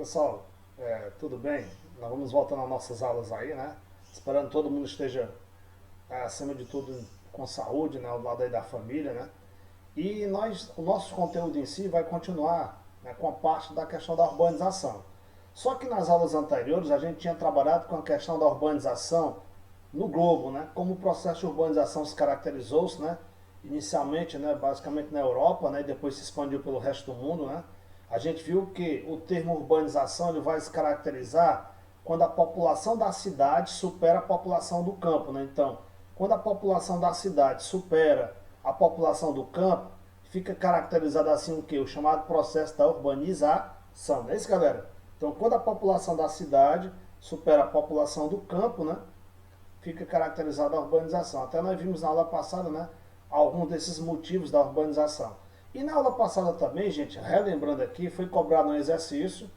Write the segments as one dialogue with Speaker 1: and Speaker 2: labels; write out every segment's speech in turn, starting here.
Speaker 1: Pessoal, tudo bem? Nós vamos voltando às nossas aulas aí, né? Esperando que todo mundo esteja, acima de tudo, com saúde, né? Ao lado aí da família, né? E o nosso conteúdo em si vai continuar, né, com a parte da questão da urbanização. Só que nas aulas anteriores a gente tinha trabalhado com a questão da urbanização no globo, né? Como o processo de urbanização se caracterizou-se, né? Inicialmente, né, basicamente na Europa, né, e depois se expandiu pelo resto do mundo, né? A gente viu que o termo urbanização ele vai se caracterizar quando a população da cidade supera a população do campo, né? Então, quando a população da cidade supera a população do campo, fica caracterizado assim o que? O chamado processo da urbanização, não é isso, galera? Então, quando a população da cidade supera a população do campo, né? Fica caracterizada a urbanização. Até nós vimos na aula passada, né, alguns desses motivos da urbanização. E na aula passada também, gente, relembrando aqui, foi cobrado um exercício,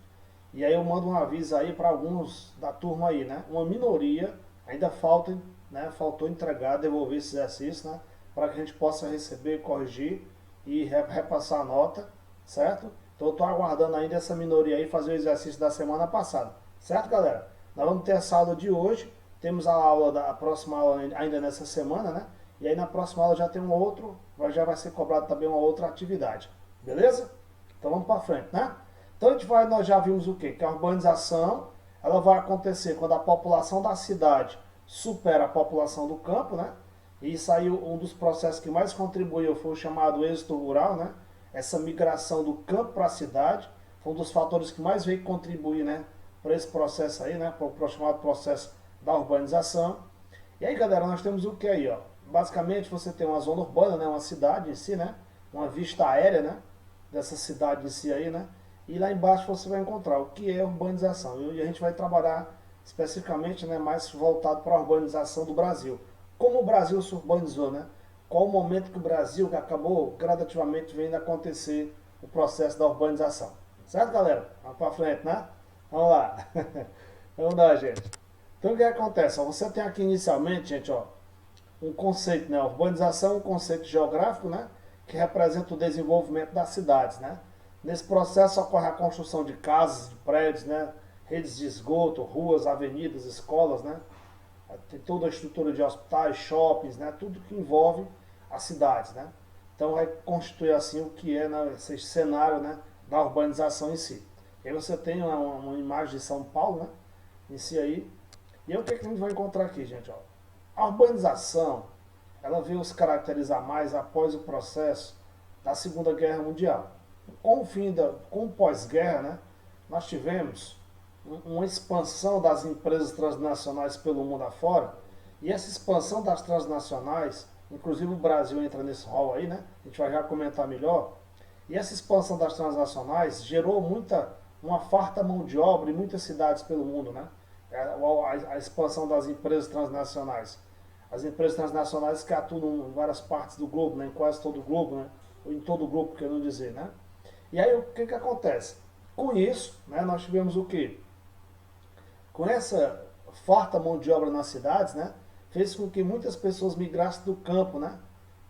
Speaker 1: e aí eu mando um aviso aí para alguns da turma aí, né? Uma minoria ainda falta, né, faltou entregar, devolver esse exercício, né, para que a gente possa receber, corrigir e repassar a nota, certo? Então eu estou aguardando ainda essa minoria aí fazer o exercício da semana passada, certo, galera? Nós vamos ter essa aula de hoje, temos a próxima aula ainda nessa semana, né? E aí na próxima aula já tem um outro, já vai ser cobrado também uma outra atividade, beleza? Então vamos para frente, né? Então nós já vimos o quê? Que a urbanização ela vai acontecer quando a população da cidade supera a população do campo, né? E isso aí, um dos processos que mais contribuiu foi o chamado êxodo rural, né? Essa migração do campo para a cidade foi um dos fatores que mais veio contribuir, né, para esse processo aí, né, para o chamado processo da urbanização. E aí, galera, nós temos o que aí, ó? Basicamente, você tem uma zona urbana, né, uma cidade em si, né, uma vista aérea, né, dessa cidade em si aí, né, e lá embaixo você vai encontrar o que é urbanização. E a gente vai trabalhar especificamente, né, mais voltado para a urbanização do Brasil. Como o Brasil se urbanizou, né? Qual o momento que o Brasil acabou gradativamente vendo acontecer o processo da urbanização. Certo, galera? Vamos para frente, né? Vamos lá. Vamos lá, gente. Então o que acontece? Você tem aqui inicialmente, gente, ó, um conceito, né? Urbanização é um conceito geográfico, né? Que representa o desenvolvimento das cidades, né? Nesse processo ocorre a construção de casas, de prédios, né? Redes de esgoto, ruas, avenidas, escolas, né? Tem toda a estrutura de hospitais, shoppings, né? Tudo que envolve as cidades, né? Então vai constituir assim o que é, né, esse cenário, né, da urbanização em si. E aí você tem uma imagem de São Paulo, né? Em si aí. E aí o que, é que a gente vai encontrar aqui, gente? Ó? A urbanização, ela veio se caracterizar mais após o processo da Segunda Guerra Mundial. Com o pós-guerra, né, nós tivemos uma expansão das empresas transnacionais pelo mundo afora, e essa expansão das transnacionais, inclusive o Brasil entra nesse rol aí, né? A gente vai já comentar melhor. E essa expansão das transnacionais gerou uma farta mão de obra em muitas cidades pelo mundo, né? A expansão das empresas transnacionais. As empresas transnacionais que atuam em várias partes do globo, né? Em quase todo o globo, né? Ou em todo o globo, querendo dizer, né? E aí o que acontece? Com isso, né, nós tivemos o quê? Com essa farta mão de obra nas cidades, né, fez com que muitas pessoas migrassem do campo, né,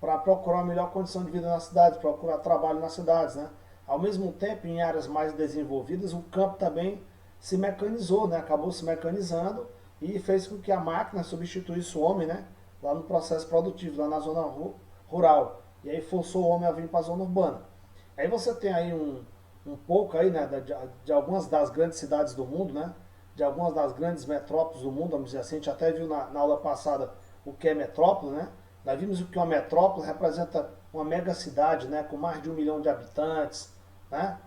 Speaker 1: para procurar uma melhor condição de vida nas cidades, procurar trabalho nas cidades, né. Ao mesmo tempo, em áreas mais desenvolvidas, o campo também se mecanizou, né, acabou se mecanizando e fez com que a máquina substituísse o homem, né, lá no processo produtivo, lá na zona rural. E aí forçou o homem a vir para a zona urbana. Aí você tem aí um pouco aí, né, de algumas das grandes cidades do mundo, né, de algumas das grandes metrópoles do mundo, vamos dizer assim. A gente até viu na aula passada o que é metrópole, né? Nós vimos o que é uma metrópole representa uma mega cidade, né? Com mais de 1 milhão de habitantes, né?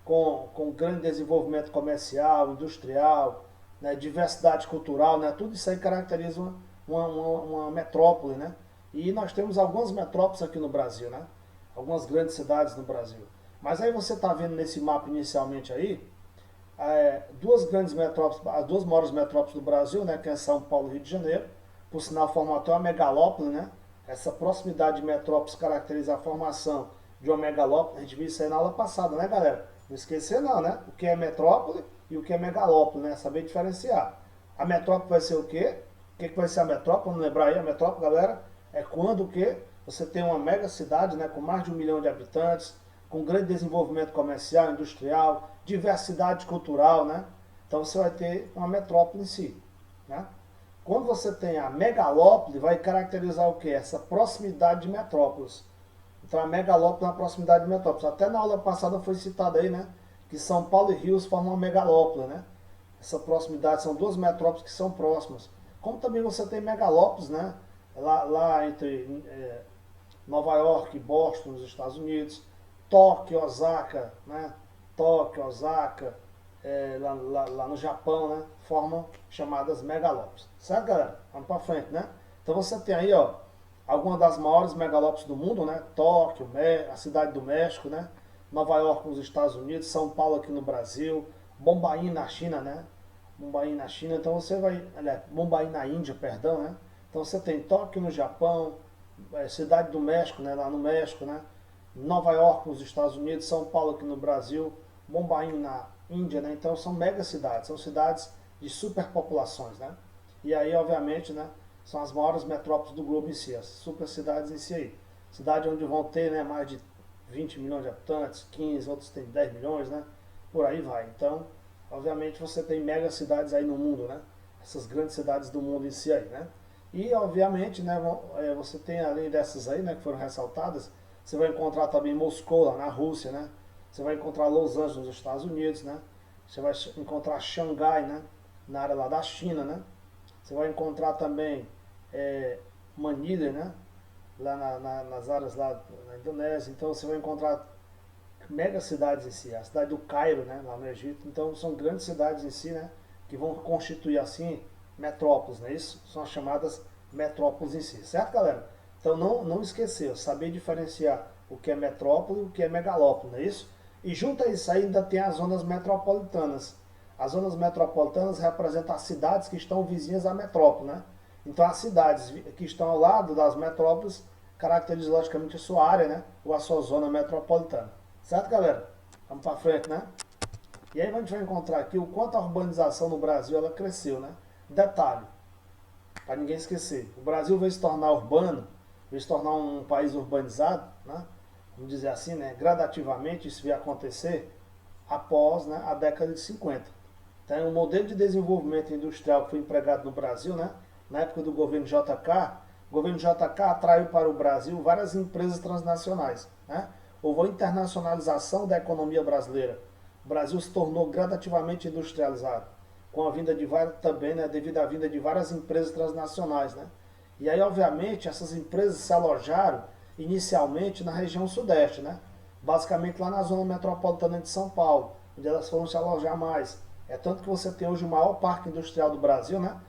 Speaker 1: Com grande desenvolvimento comercial, industrial, né? Diversidade cultural, né? Tudo isso aí caracteriza uma metrópole, né? E nós temos algumas metrópoles aqui no Brasil, né? Algumas grandes cidades no Brasil. Mas aí você está vendo nesse mapa inicialmente aí, duas grandes metrópoles, as duas maiores metrópoles do Brasil, né, que é São Paulo e Rio de Janeiro. Por sinal, formam até uma megalópole, né? Essa proximidade de metrópoles caracteriza a formação de uma megalópole. A gente viu isso aí na aula passada, né, galera? Não esquecer não, né? O que é metrópole e o que é megalópole, né? Saber diferenciar. A metrópole vai ser o quê? O que vai ser a metrópole? Vamos lembrar aí, a metrópole, galera, é quando o quê? Você tem uma mega cidade, né, com mais de 1 milhão de habitantes, com grande desenvolvimento comercial, industrial, diversidade cultural, né? Então você vai ter uma metrópole em si, né? Quando você tem a megalópole, vai caracterizar o quê? Essa proximidade de metrópoles. Então a megalópole na proximidade de metrópoles. Até na aula passada foi citado aí, né? Que São Paulo e Rio formam uma megalópole, né? Essa proximidade, são duas metrópoles que são próximas. Como também você tem megalópolis, né? Lá entre Nova York, Boston, nos Estados Unidos, Tóquio, Osaka, né? Tóquio, Osaka, lá no Japão, né? Formam chamadas megalópolis. Certo, galera? Vamos para frente, né? Então você tem aí, ó, algumas das maiores megalópolis do mundo, né? Tóquio, a cidade do México, né? Nova York nos Estados Unidos, São Paulo aqui no Brasil, Bombaim na China, né? Bombaim na China, então você vai, Bombaim na Índia, perdão, né? Então você tem Tóquio no Japão, cidade do México, né? Lá no México, né? Nova York nos Estados Unidos, São Paulo aqui no Brasil, Bombaim na Índia, né? Então são mega cidades, são cidades de superpopulações, né? E aí, obviamente, né? São as maiores metrópoles do globo em si, as super cidades em si aí. Cidade onde vão ter, né, mais de 20 milhões de habitantes, 15, outros têm 10 milhões, né? Por aí vai. Então, obviamente, você tem mega cidades aí no mundo, né? Essas grandes cidades do mundo em si aí, né? E, obviamente, né, você tem, além dessas aí, né, que foram ressaltadas, você vai encontrar também Moscou, lá na Rússia, né? Você vai encontrar Los Angeles, nos Estados Unidos, né? Você vai encontrar Xangai, né? Na área lá da China, né? Você vai encontrar também Manilha, né? Lá nas áreas lá na Indonésia. Então você vai encontrar mega cidades em si. A cidade do Cairo, né? Lá no Egito. Então são grandes cidades em si, né? Que vão constituir assim metrópoles, né? Isso são as chamadas metrópoles em si. Certo, galera? Então não esquecer, saber diferenciar o que é metrópole e o que é megalópole, não é isso? E junto a isso aí ainda tem as zonas metropolitanas. As zonas metropolitanas representam as cidades que estão vizinhas à metrópole, né? Então as cidades que estão ao lado das metrópoles caracterizam logicamente a sua área, né? Ou a sua zona metropolitana. Certo, galera? Vamos para frente, né? E aí a gente vai encontrar aqui o quanto a urbanização no Brasil ela cresceu, né? Detalhe, para ninguém esquecer, o Brasil veio se tornar urbano, veio se tornar um país urbanizado, né? Vamos dizer assim, né? Gradativamente isso veio acontecer após, né, a década de 50. Então, o modelo de desenvolvimento industrial que foi empregado no Brasil, né, na época do governo JK, o governo JK atraiu para o Brasil várias empresas transnacionais. Né? Houve a internacionalização da economia brasileira. O Brasil se tornou gradativamente industrializado, com a vinda de várias, também, né, devido à vinda de várias empresas transnacionais. Né? E aí, obviamente, essas empresas se alojaram inicialmente na região sudeste, né? Basicamente lá na zona metropolitana de São Paulo, onde elas foram se alojar mais. É tanto que você tem hoje o maior parque industrial do Brasil, né?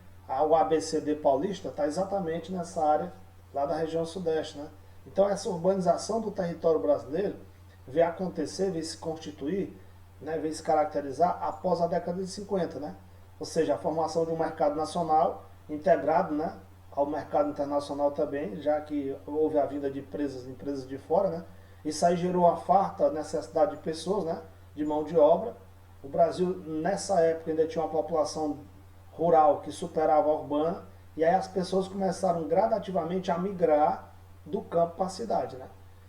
Speaker 1: O ABCD Paulista está exatamente nessa área lá da região sudeste, né? Então essa urbanização do território brasileiro veio acontecer, veio se constituir, né? Veio se caracterizar após a década de 50, né? Ou seja, a formação de um mercado nacional integrado, né, ao mercado internacional também, já que houve a vinda de empresas de fora, né? Isso aí gerou uma farta necessidade de pessoas, né, de mão de obra. O Brasil, nessa época, ainda tinha uma população rural que superava a urbana, e aí as pessoas começaram gradativamente a migrar do campo para a cidade, né?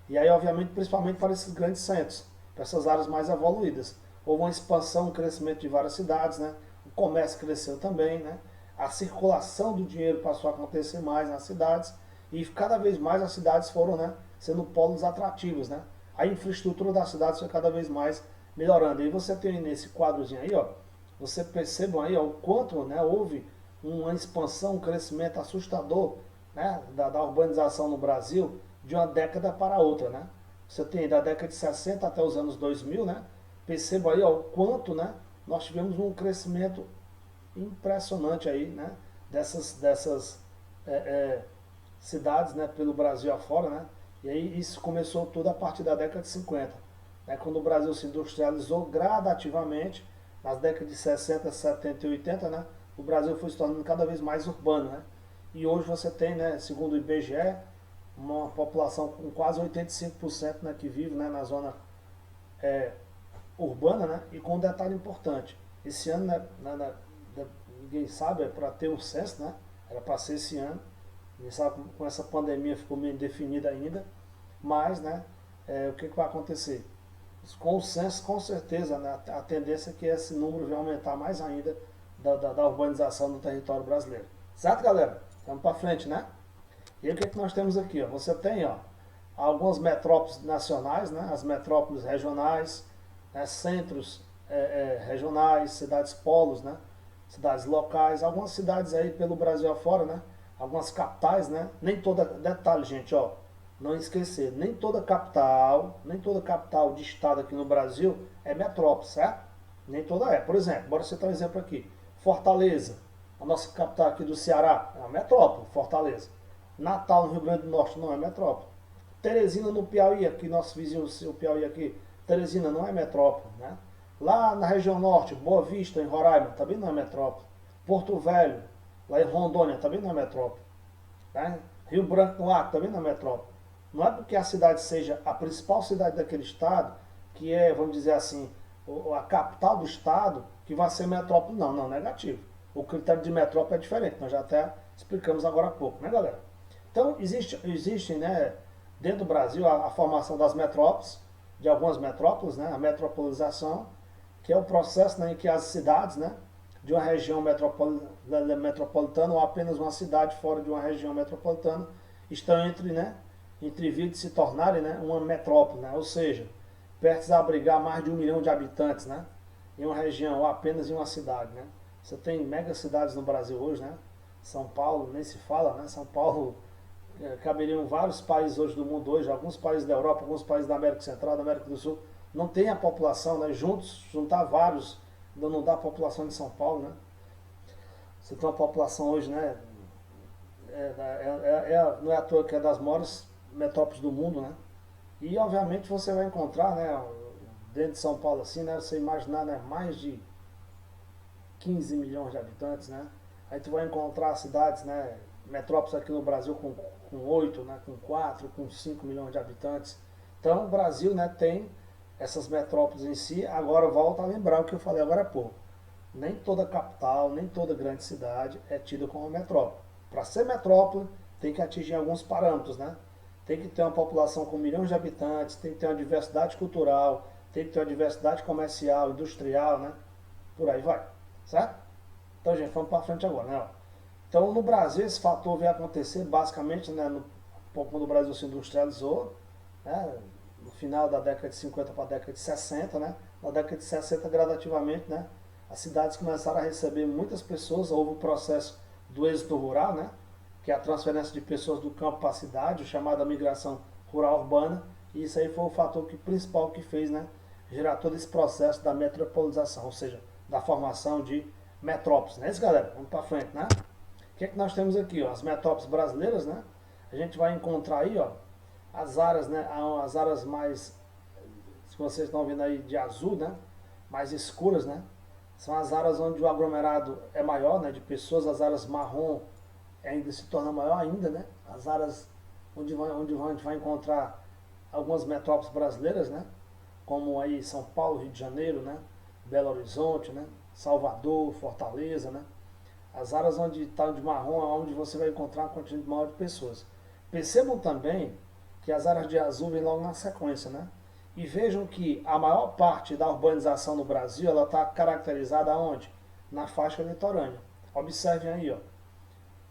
Speaker 1: E aí, obviamente, principalmente para esses grandes centros, para essas áreas mais evoluídas. Houve uma expansão, um crescimento de várias cidades, né? O comércio cresceu também, né? A circulação do dinheiro passou a acontecer mais nas cidades, e cada vez mais as cidades foram, né, sendo polos atrativos, né? A infraestrutura das cidades foi cada vez mais melhorando. E você tem nesse quadrozinho aí, ó, você percebam aí, ó, o quanto, né, houve uma expansão, um crescimento assustador, né, da urbanização no Brasil de uma década para outra, né? Você tem da década de 60 até os anos 2000, né? Percebam aí, ó, o quanto, né, nós tivemos um crescimento impressionante aí, né? Dessas cidades, né, pelo Brasil afora, né? E aí isso começou tudo a partir da década de 50, né, quando o Brasil se industrializou gradativamente, nas décadas de 60, 70 e 80, né? O Brasil foi se tornando cada vez mais urbano, né? E hoje você tem, né, segundo o IBGE, uma população com quase 85%, né, que vive, né, na zona urbana, né? E com um detalhe importante, esse ano, né, ninguém sabe, é para ter o censo, né? Era para ser esse ano. Ninguém sabe, com essa pandemia ficou meio indefinida ainda. Mas, né, o que vai acontecer? Com o censo, com certeza, né, a tendência é que esse número vai aumentar mais ainda da urbanização no território brasileiro. Certo, galera? Vamos para frente, né? E aí, o que, é que nós temos aqui? Ó? Você tem algumas metrópoles nacionais, né, as metrópoles regionais, né, centros regionais, cidades polos, né, cidades locais, algumas cidades aí pelo Brasil afora, né, algumas capitais, né, nem toda, detalhe gente, ó, não esquecer, nem toda capital de estado aqui no Brasil é metrópole, certo? Nem toda é. Por exemplo, bora citar um exemplo aqui, Fortaleza, a nossa capital aqui do Ceará, é uma metrópole, Fortaleza. Natal, no Rio Grande do Norte, não é metrópole. Teresina, no Piauí, aqui, nosso vizinho, o Piauí aqui, Teresina não é metrópole, né? Lá na região norte, Boa Vista, em Roraima, também não é metrópole. Porto Velho, lá em Rondônia, também não é metrópole. Né? Rio Branco no Acre, também não é metrópole. Não é porque a cidade seja a principal cidade daquele estado, que é, vamos dizer assim, a capital do estado, que vai ser metrópole. Não, não, negativo. O critério de metrópole é diferente, nós já até explicamos agora há pouco, né, galera? Então, existe né, dentro do Brasil a formação das metrópoles, de algumas metrópoles, né, a metropolização, que é o processo né, em que as cidades né, de uma região metropolitana ou apenas uma cidade fora de uma região metropolitana estão entre vir de se tornarem né, uma metrópole, né, ou seja, perto de abrigar mais de 1 milhão de habitantes né, em uma região ou apenas em uma cidade. Né. Você tem mega cidades no Brasil hoje, né? São Paulo, nem se fala, né? São Paulo caberiam vários países hoje do mundo hoje, alguns países da Europa, alguns países da América Central, da América do Sul, não tem a população, né? Juntar vários, não dá a população de São Paulo, né? Você tem uma população hoje, né? Não é à toa que é das maiores metrópoles do mundo, né? E obviamente você vai encontrar, né? Dentro de São Paulo assim, né? Você imaginar, né? Mais de 15 milhões de habitantes, né? Aí tu vai encontrar cidades, né? Metrópoles aqui no Brasil com 8, né? Com 4, com 5 milhões de habitantes. Então o Brasil, né? Tem essas metrópoles em si. Agora volta a lembrar o que eu falei agora há pouco. Nem toda capital, nem toda grande cidade é tida como metrópole. Para ser metrópole, tem que atingir alguns parâmetros, né? Tem que ter uma população com milhões de habitantes, tem que ter uma diversidade cultural, tem que ter uma diversidade comercial, industrial, né? Por aí vai, certo? Então, gente, vamos para frente agora, né? Então, no Brasil, esse fator veio acontecer basicamente, né, quando o Brasil se industrializou, né, no final da década de 50 para a década de 60, né? Na década de 60, gradativamente, né? As cidades começaram a receber muitas pessoas, houve o processo do êxodo rural, né? Que é a transferência de pessoas do campo para a cidade, chamada migração rural urbana, e isso aí foi o fator principal que fez, né? Gerar todo esse processo da metropolização, ou seja, da formação de metrópoles, não é isso, galera? Vamos para frente, né? O que é que nós temos aqui, ó? As metrópoles brasileiras, né? A gente vai encontrar aí, ó, as áreas, né? As áreas mais, se vocês estão vendo aí de azul, né? Mais escuras, né? São as áreas onde o aglomerado é maior, né? De pessoas, as áreas marrom ainda se torna maior ainda, né? As áreas onde a gente vai encontrar algumas metrópoles brasileiras, né? Como aí São Paulo, Rio de Janeiro, né? Belo Horizonte, né? Salvador, Fortaleza, né? As áreas onde está de marrom é onde você vai encontrar uma quantidade maior de pessoas. Percebam também que as áreas de azul vêm logo na sequência, né? E vejam que a maior parte da urbanização no Brasil ela está caracterizada onde? Na faixa litorânea. Observem aí, ó.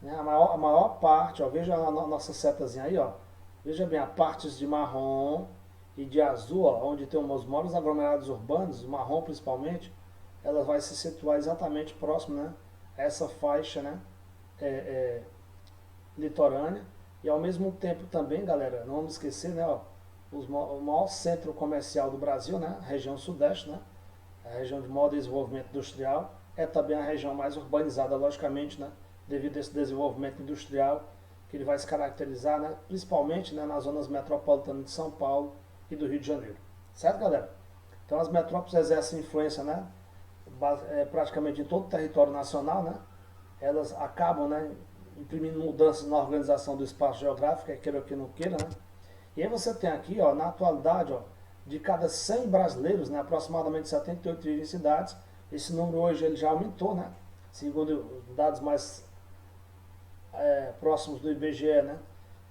Speaker 1: Né? A maior parte, ó, veja a nossa setazinha aí, ó. Veja bem, a partes de marrom e de azul, ó, onde tem os maiores aglomerados urbanos, o marrom principalmente, ela vai se situar exatamente próximo, né, a essa faixa, né, é, é, litorânea. E ao mesmo tempo também, galera, não vamos esquecer, né, ó, o maior centro comercial do Brasil, né, a região sudeste, né, a região de maior desenvolvimento industrial, é também a região mais urbanizada, logicamente, né, devido a esse desenvolvimento industrial, que ele vai se caracterizar, né, principalmente, né, nas zonas metropolitanas de São Paulo e do Rio de Janeiro. Certo, galera? Então as metrópoles exercem influência, né, praticamente em todo o território nacional, né? Elas acabam, né, imprimindo mudanças na organização do espaço geográfico, quer queira ou que não queira, né? E aí você tem aqui, ó, na atualidade, ó, de cada 100 brasileiros, né, aproximadamente 78 vivem em cidades. Esse número hoje ele já aumentou, né? Segundo dados mais próximos do IBGE, né?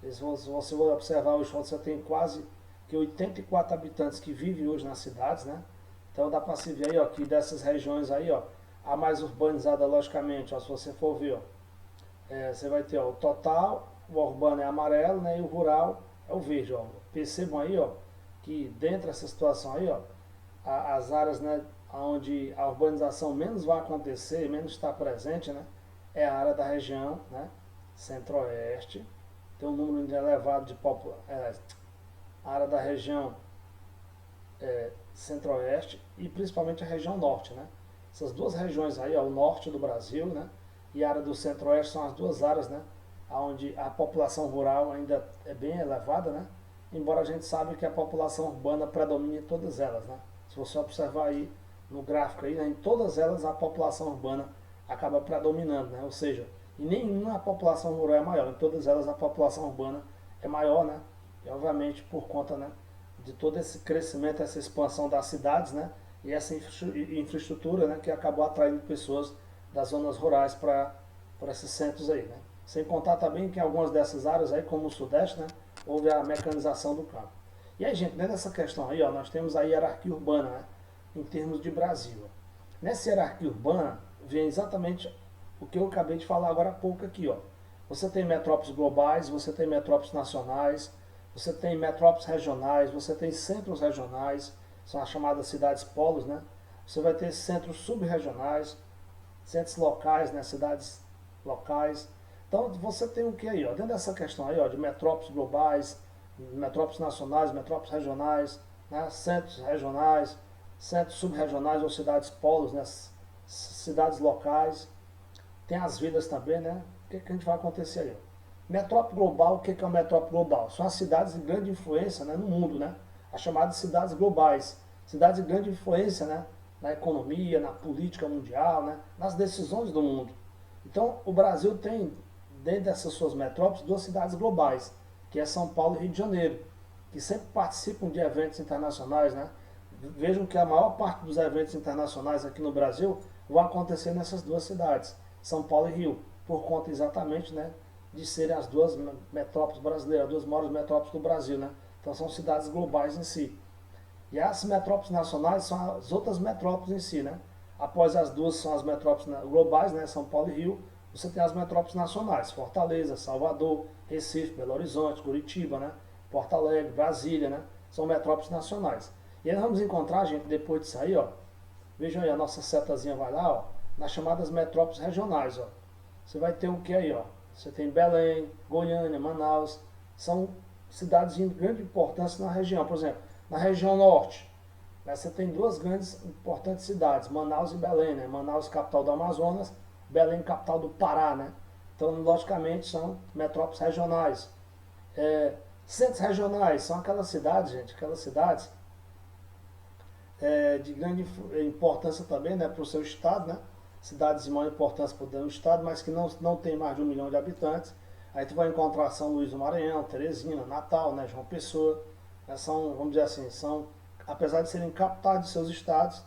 Speaker 1: Você vai observar hoje você tem quase que 84 habitantes que vivem hoje nas cidades, né? Então dá para se ver aí, ó, que dessas regiões aí, ó, a mais urbanizada, logicamente, ó, se você for ver, ó, você vai ter, ó, o total, o urbano é amarelo, né? E o rural é o verde, ó. Percebam aí, ó, que dentro dessa situação aí, ó, as áreas, né, onde a urbanização menos vai acontecer, menos está presente, né, é a área da região, né, centro-oeste, tem um número elevado de população, a área da região centro-oeste e principalmente a região norte, né. Essas duas regiões aí, ó, o norte do Brasil, né, e a área do centro-oeste são as duas áreas, né, onde a população rural ainda é bem elevada, né, embora a gente saiba que a população urbana predomina em todas elas, né. Se você observar aí no gráfico aí, né, em todas elas a população urbana acaba predominando, né, ou seja, em nenhuma a população rural é maior, em todas elas a população urbana é maior, né, e obviamente por conta, né, de todo esse crescimento, essa expansão das cidades, né, e essa infraestrutura, né, que acabou atraindo pessoas das zonas rurais para esses centros aí, né. Sem contar também que em algumas dessas áreas aí, como o Sudeste, né, houve a mecanização do campo. E aí, gente, dentro dessa questão aí, ó, nós temos a hierarquia urbana, né, em termos de Brasil. Nessa hierarquia urbana vem exatamente o que eu acabei de falar agora há pouco aqui, ó. Você tem metrópoles globais, você tem metrópoles nacionais, você tem metrópoles regionais, você tem centros regionais, são as chamadas cidades polos, né? Você vai ter centros subregionais, centros locais, né? Cidades locais. Então você tem o que aí, ó? Dentro dessa questão aí, ó, de metrópoles globais, metrópoles nacionais, metrópoles regionais, né? Centros regionais, centros subregionais ou cidades polos, né? Cidades locais. Tem as vilas também, né? O que, que a gente vai acontecer aí? Metrópole global, o que, que é uma metrópole global? São as cidades de grande influência, né, no mundo, né? As chamadas cidades globais. Cidades de grande influência, né? Na economia, na política mundial, né? Nas decisões do mundo. Então, o Brasil tem, dentro dessas suas metrópoles, duas cidades globais, que é São Paulo e Rio de Janeiro, que sempre participam de eventos internacionais, né? Vejam que a maior parte dos eventos internacionais aqui no Brasil vão acontecer nessas duas cidades, São Paulo e Rio, por conta exatamente, né, de serem as duas metrópoles brasileiras, as duas maiores metrópoles do Brasil, né? Então são cidades globais em si. E as metrópoles nacionais são as outras metrópoles em si, né? Após as duas são as metrópoles globais, né, São Paulo e Rio, você tem as metrópoles nacionais, Fortaleza, Salvador, Recife, Belo Horizonte, Curitiba, né? Porto Alegre, Brasília, né? São metrópoles nacionais. E aí nós vamos encontrar, gente, depois disso aí, ó, vejam aí, a nossa setazinha vai lá, ó, nas chamadas metrópoles regionais, ó. Você vai ter o que aí, ó? Você tem Belém, Goiânia, Manaus, são cidades de grande importância na região. Por exemplo, na região norte, né, você tem duas grandes importantes cidades, Manaus e Belém, né? Manaus, capital do Amazonas, Belém, capital do Pará, né? Então, logicamente, são metrópoles regionais. Centros regionais são aquelas cidades, gente, aquelas cidades de grande importância também, né, para o seu estado, né? Cidades de maior importância para o estado, mas que não tem mais de 1 milhão de habitantes. Aí tu vai encontrar São Luís do Maranhão, Teresina, Natal, né, João Pessoa. Né, são, vamos dizer assim, são, apesar de serem capitais de seus estados,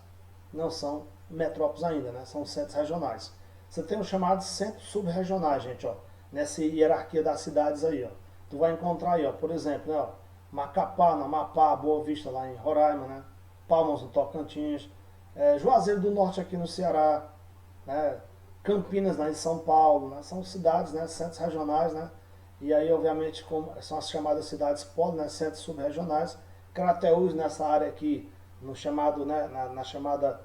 Speaker 1: não são metrópoles ainda, né? São centros regionais. Você tem os chamados centros subregionais, gente, ó, nessa hierarquia das cidades aí, ó. Tu vai encontrar aí, ó, por exemplo, né, ó, Macapá, no Amapá, Boa Vista lá em Roraima, né? Palmas no Tocantins, Juazeiro do Norte aqui no Ceará, né? Campinas lá em São Paulo, né? São cidades, né? Centros regionais, né? E aí, obviamente, como são as chamadas cidades polo, né? Centros subregionais. Crateús nessa área aqui, no chamado, né? Na chamada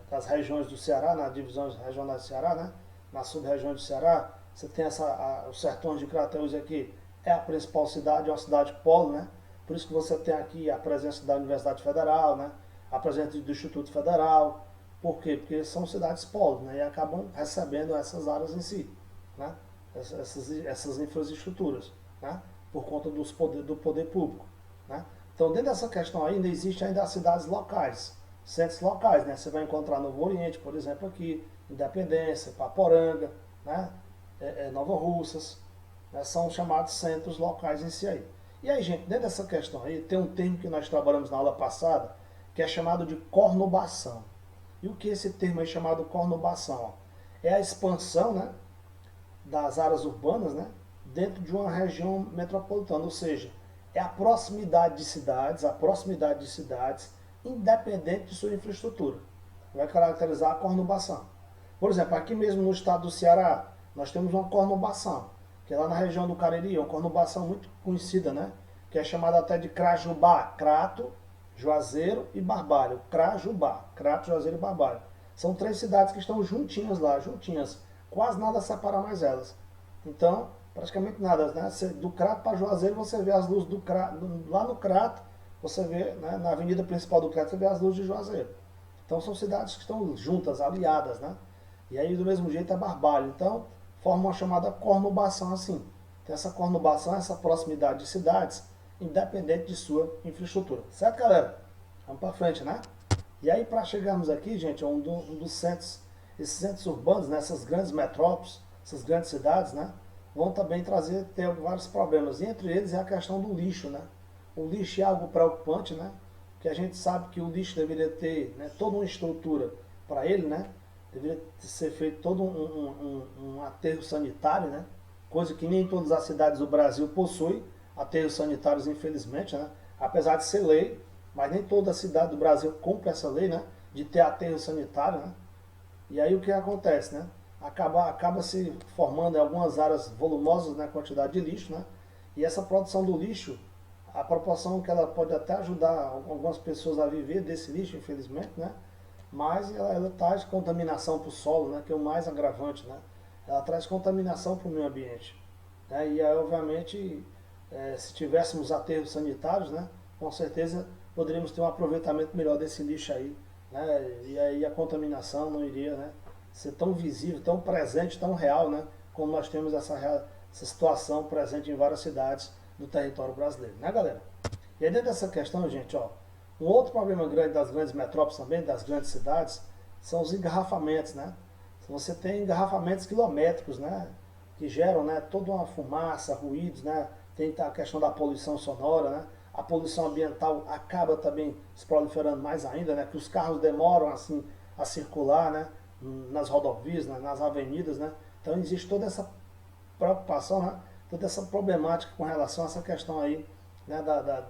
Speaker 1: das regiões do Ceará, nas divisões regionais do Ceará, né? Na sub-região do Ceará, você tem os sertões de Crateús aqui, é a principal cidade, é uma cidade polo, né? Por isso que você tem aqui a presença da Universidade Federal, né? A presença do Instituto Federal. Por quê? Porque são cidades polos, né? E acabam recebendo essas áreas em si, né? Essas infraestruturas, né? Por conta do poder público, né? Então, dentro dessa questão ainda existe ainda as cidades locais, centros locais, né? Você vai encontrar Novo Oriente, por exemplo, aqui, Independência, Paporanga, né? Nova Russas, né? São chamados centros locais em si aí. E aí, gente, dentro dessa questão aí, tem um termo que nós trabalhamos na aula passada, que é chamado de conurbação. E o que é esse termo aí chamado conurbação? É a expansão, né, das áreas urbanas, né, dentro de uma região metropolitana, ou seja, é a proximidade de cidades, independente de sua infraestrutura. Vai caracterizar a conurbação. Por exemplo, aqui mesmo no estado do Ceará, nós temos uma conurbação, que é lá na região do Cariri, uma conurbação muito conhecida, né? Que é chamada até de Crajubá, Crato, Juazeiro e Barbalho. Crajubá, Crato, Juazeiro e Barbalho. São 3 cidades que estão juntinhas lá, juntinhas. Quase nada separa mais elas. Então, praticamente nada, né? Do Crato para Juazeiro você vê as luzes do Crato, lá no Crato, você vê, né, na avenida principal do Crato, você vê as luzes de Juazeiro. Então são cidades que estão juntas, aliadas, né? E aí do mesmo jeito é Barbalho. Então forma uma chamada conurbação assim. Tem essa conurbação, essa proximidade de cidades, independente de sua infraestrutura. Certo, galera? Vamos para frente, né? E aí para chegarmos aqui, gente, um dos centros, esses centros urbanos, né, essas grandes metrópoles, essas grandes cidades, né, vão também ter vários problemas. E entre eles é a questão do lixo, né? O lixo é algo preocupante, né? Que a gente sabe que o lixo deveria ter, né, toda uma estrutura para ele, né? Deveria ser feito todo um aterro sanitário, né? Coisa que nem todas as cidades do Brasil possuem aterros sanitários, infelizmente, né? Apesar de ser lei, mas nem toda cidade do Brasil cumpre essa lei, né? De ter aterro sanitário, né? E aí o que acontece, né? Acaba se formando em algumas áreas volumosas na quantidade de lixo, né? E essa produção do lixo, a proporção que ela pode até ajudar algumas pessoas a viver desse lixo, infelizmente, né? Mas ela traz contaminação para o solo, né? Que é o mais agravante, né? Ela traz contaminação para o meio ambiente. Né? E aí, obviamente, se tivéssemos aterros sanitários, né? Com certeza poderíamos ter um aproveitamento melhor desse lixo aí, né? E aí a contaminação não iria, né, ser tão visível, tão presente, tão real, né? Como nós temos essa situação presente em várias cidades do território brasileiro, né, galera? E aí dentro dessa questão, gente, ó, um outro problema grande das grandes metrópoles também, das grandes cidades, são os engarrafamentos, né? Você tem engarrafamentos quilométricos, né? Que geram, né, toda uma fumaça, ruídos, né? Tem a questão da poluição sonora, né? A poluição ambiental acaba também se proliferando mais ainda, né? Que os carros demoram assim a circular, né? Nas rodovias, né, nas avenidas, né? Então existe toda essa preocupação, né? Toda essa problemática com relação a essa questão aí, né,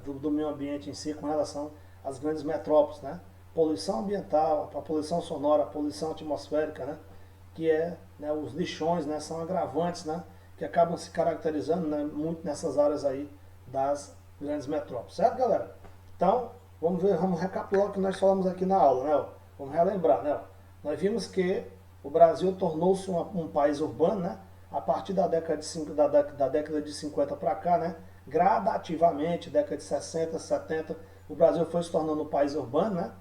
Speaker 1: do meio ambiente em si, com relação às grandes metrópoles, né? Poluição ambiental, a poluição sonora, a poluição atmosférica, né? Que é, né, os lixões, né, são agravantes, né? Que acabam se caracterizando, né, muito nessas áreas aí das grandes metrópoles, certo, galera? Então, vamos recapitular o que nós falamos aqui na aula, né? Vamos relembrar, né? Nós vimos que o Brasil tornou-se um país urbano, né? A partir da década de 50 para cá, né? Gradativamente, década de 60, 70, o Brasil foi se tornando um país urbano, né?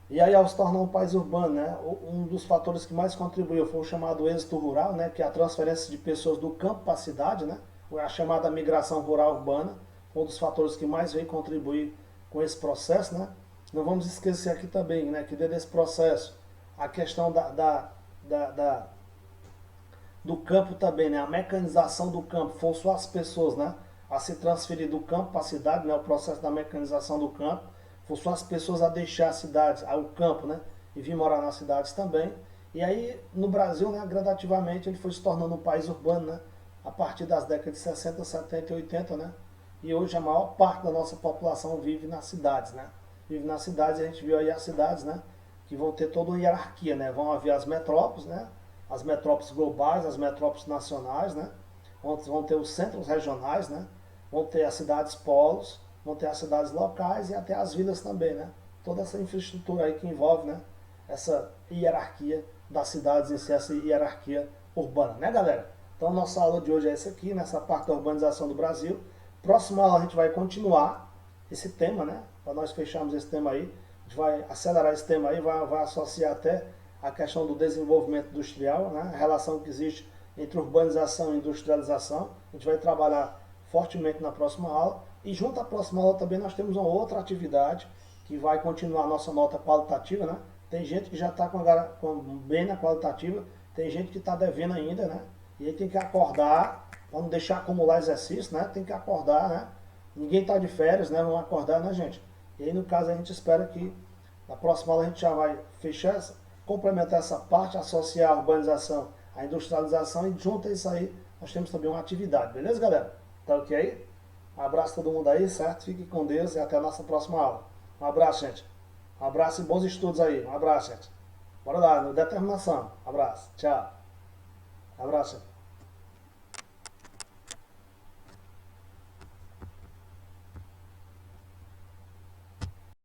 Speaker 1: E aí, ao se tornar um país urbano, né, um dos fatores que mais contribuiu foi o chamado êxito rural, né, que é a transferência de pessoas do campo para a cidade, né, a chamada migração rural urbana, um dos fatores que mais veio contribuir com esse processo. Né. Não vamos esquecer aqui também, né, que dentro desse processo, a questão do campo também, né, a mecanização do campo, forçou as pessoas, né, a se transferir do campo para a cidade, né, o processo da mecanização do campo, forçou as pessoas a deixar a cidade, o campo, né, e vir morar nas cidades também. E aí, no Brasil, né, gradativamente, ele foi se tornando um país urbano, né, a partir das décadas de 60, 70 e 80, né, e hoje a maior parte da nossa população vive nas cidades, né, vive nas cidades, e a gente viu aí as cidades, né, que vão ter toda uma hierarquia, né, vão haver as metrópoles, né, as metrópoles globais, as metrópoles nacionais, né, vão ter os centros regionais, né, vão ter as cidades polos, vão ter as cidades locais e até as vilas também, né? Toda essa infraestrutura aí que envolve, né, essa hierarquia das cidades em si, essa hierarquia urbana, né, galera? Então, nossa aula de hoje é essa aqui, nessa parte da urbanização do Brasil. Próxima aula a gente vai continuar esse tema, né? Para nós fecharmos esse tema aí, a gente vai acelerar esse tema aí, vai associar até a questão do desenvolvimento industrial, né? A relação que existe entre urbanização e industrialização. A gente vai trabalhar fortemente na próxima aula. E junto à próxima aula também nós temos uma outra atividade que vai continuar a nossa nota qualitativa, né? Tem gente que já está bem na qualitativa, tem gente que está devendo ainda, né? E aí tem que acordar, para não deixar acumular exercício, né? Tem que acordar, né? Ninguém está de férias, né? Vamos acordar, né, gente? E aí, no caso, a gente espera que na próxima aula a gente já vai fechar, complementar essa parte, associar a urbanização à industrialização e junto a isso aí nós temos também uma atividade, beleza, galera? Tá ok aí? Abraço todo mundo aí, certo? Fique com Deus e até a nossa próxima aula. Um abraço, gente. Um abraço e bons estudos aí. Um abraço, gente. Bora lá, determinação. Abraço. Tchau. Abraço.